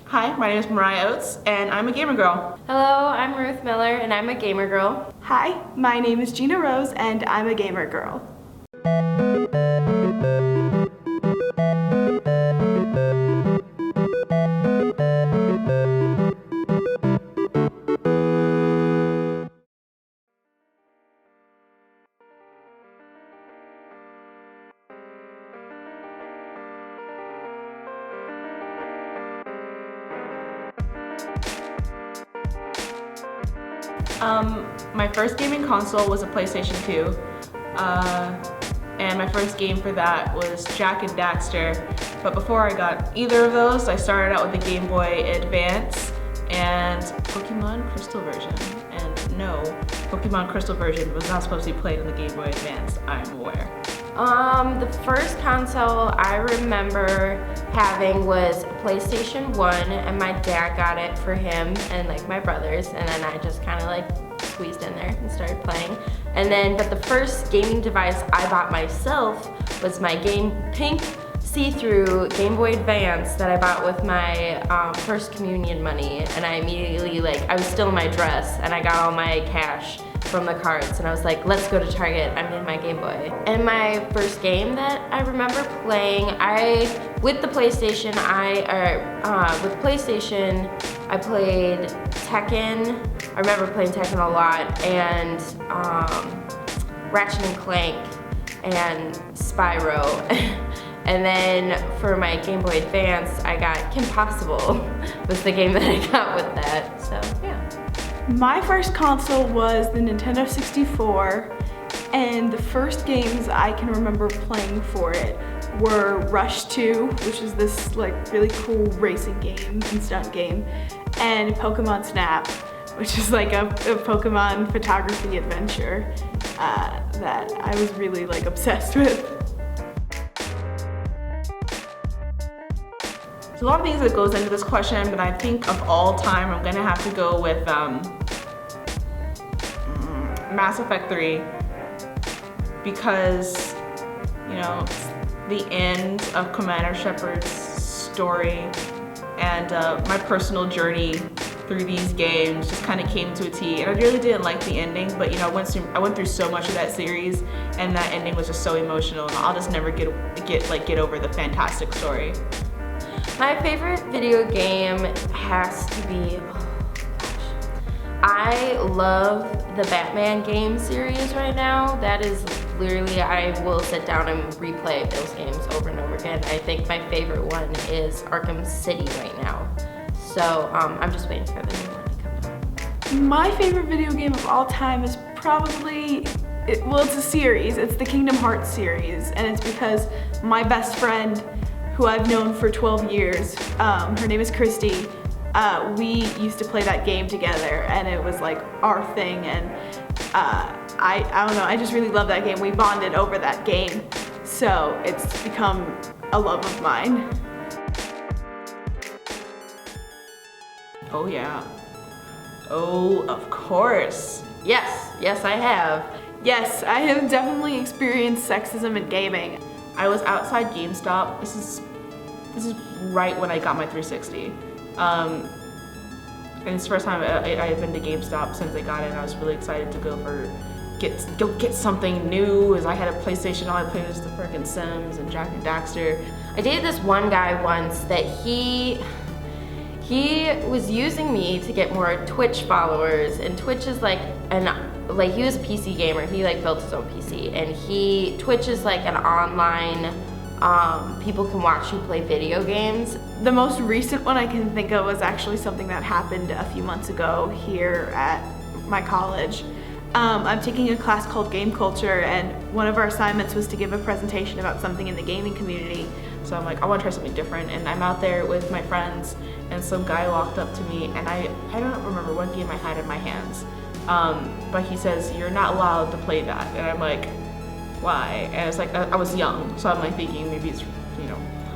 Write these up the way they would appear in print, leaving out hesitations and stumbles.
Hi, my name is Mariah Oates, and I'm a gamer girl. Hello, I'm Ruth Miller, and I'm a gamer girl. Hi, my name is Gina Rose, and I'm a gamer girl. My first gaming console was a PlayStation 2, and my first game for that was Jak and Daxter. But before I got either of those, I started out with the Game Boy Advance and Pokemon Crystal version. And no, Pokemon Crystal version was not supposed to be played on the Game Boy Advance, I'm aware. The first console I remember having was PlayStation 1, and my dad got it for him and like my brothers, and then I just kind of like squeezed in there and started playing. But the first gaming device I bought myself was my pink see-through Game Boy Advance that I bought with my first communion money, and I immediately, I was still in my dress, and I got all my cash from the cards, and I was like, let's go to Target, I'm in my Game Boy. And my first game that I remember playing, with the PlayStation, I played Tekken. I remember playing Tekken a lot, and Ratchet and Clank, and Spyro. And then for my Game Boy Advance, I got Kim Possible, was the game that I got with that, so yeah. My first console was the Nintendo 64, and the first games I can remember playing for it were Rush 2, which is this really cool racing game and stunt game, and Pokemon Snap, which is like a Pokemon photography adventure that I was really obsessed with. There's a lot of things that goes into this question, but I think of all time, I'm gonna have to go with Mass Effect 3, because, it's the end of Commander Shepard's story, and my personal journey through these games just kind of came to a T. And I really didn't like the ending, but I went through so much of that series, and that ending was just so emotional, and I'll just never get over the fantastic story. My favorite video game has to be, I love the Batman game series right now. That is literally, I will sit down and replay those games over and over again. I think my favorite one is Arkham City right now. So I'm just waiting for the new one to come out. My favorite video game of all time is probably, it's a series. It's the Kingdom Hearts series, and it's because my best friend, who I've known for 12 years, her name is Christy, we used to play that game together, and it was our thing, and I don't know, I just really love that game. We bonded over that game, so it's become a love of mine. Oh yeah. Oh, of course. Yes, I have. Yes, I have definitely experienced sexism in gaming. I was outside GameStop. This is right when I got my 360. And it's the first time I had been to GameStop since I got it, and I was really excited to go get something new, as I had a PlayStation. All I played was the frickin' Sims and Jak and Daxter. I dated this one guy once that he was using me to get more Twitch followers, and Twitch is he was a PC gamer. He built his own PC, and Twitch is an online, people can watch you play video games. The most recent one I can think of was actually something that happened a few months ago here at my college. I'm taking a class called Game Culture, and one of our assignments was to give a presentation about something in the gaming community. So I'm like, I want to try something different, and I'm out there with my friends, and some guy walked up to me, and I don't remember what game I had in my hands, but he says, "You're not allowed to play that," and I'm like, why? And it's I was young, so I'm thinking maybe it's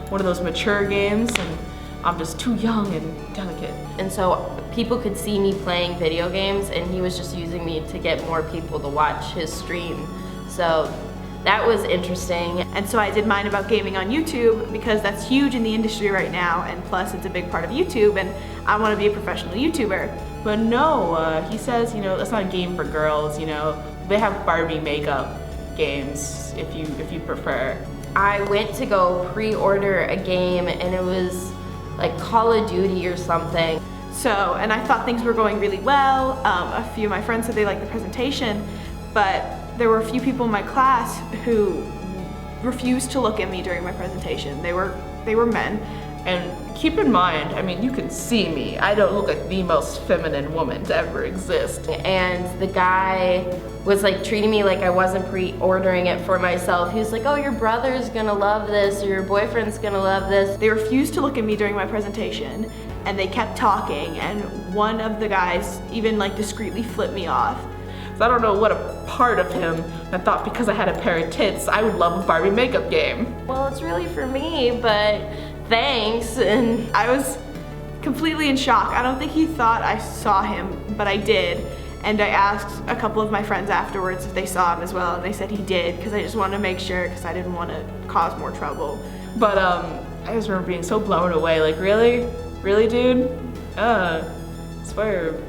one of those mature games, and I'm just too young and delicate. And so people could see me playing video games, and he was just using me to get more people to watch his stream. So that was interesting. And so I did mine about gaming on YouTube because that's huge in the industry right now, and plus it's a big part of YouTube, and I want to be a professional YouTuber. But no, he says, that's not a game for girls, They have Barbie makeup games if you prefer. I went to go pre-order a game and it was like Call of Duty or something. So, and I thought things were going really well. A few of my friends said they liked the presentation, but there were a few people in my class who refused to look at me during my presentation. They were men. And keep in mind, you can see me. I don't look like the most feminine woman to ever exist. And the guy was like treating me like I wasn't pre-ordering it for myself. He was like, oh, your brother's gonna love this, or your boyfriend's gonna love this. They refused to look at me during my presentation, and they kept talking, and one of the guys even like discreetly flipped me off. So I don't know what a part of him that thought because I had a pair of tits, I would love a Barbie makeup game. Well, it's really for me, but thanks. And I was completely in shock. I don't think he thought I saw him, but I did. And I asked a couple of my friends afterwards if they saw him as well, and they said he did, because I just wanted to make sure, because I didn't want to cause more trouble. But I just remember being so blown away, like, really? Really, dude? Swear.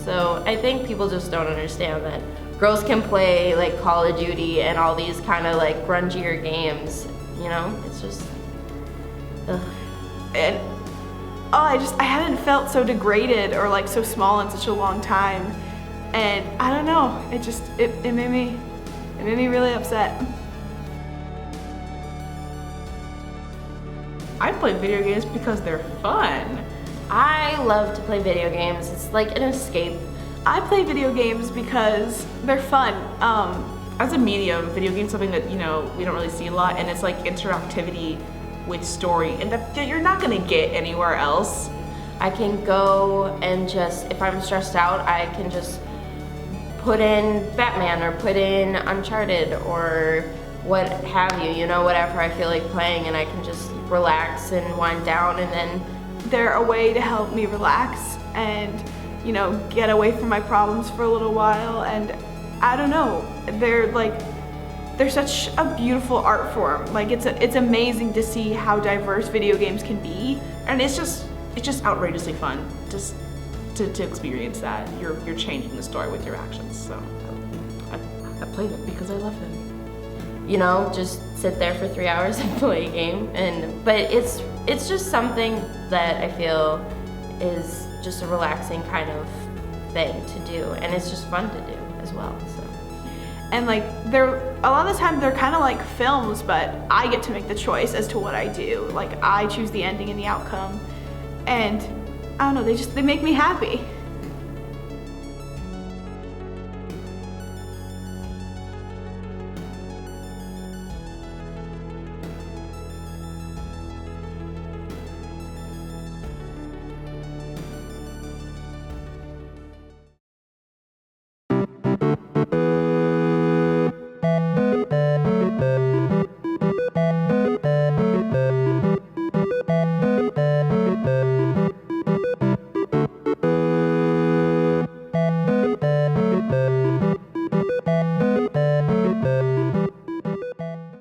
So I think people just don't understand that girls can play like Call of Duty and all these kind of like grungier games, It's just, ugh. And I hadn't felt so degraded or like so small in such a long time. And I don't know, it made me really upset. I play video games because they're fun. I love to play video games. It's like an escape. I play video games because they're fun. As a medium, video games something that, we don't really see a lot, and it's like interactivity with story, and that you're not gonna get anywhere else. I can go and if I'm stressed out, I can just put in Batman or put in Uncharted or what have you, whatever I feel like playing, and I can just relax and wind down, and then they're a way to help me relax and, get away from my problems for a little while. And I don't know, they're such a beautiful art form. Like it's amazing to see how diverse video games can be, and it's just outrageously fun just to experience that. You're changing the story with your actions. So I play them because I love them. Just sit there for 3 hours and play a game, but it's just something that I feel is just a relaxing kind of thing to do, and it's just fun to do as well. So. And a lot of the time they're kind of like films, but I get to make the choice as to what I do. Like I choose the ending and the outcome, and I don't know, they make me happy.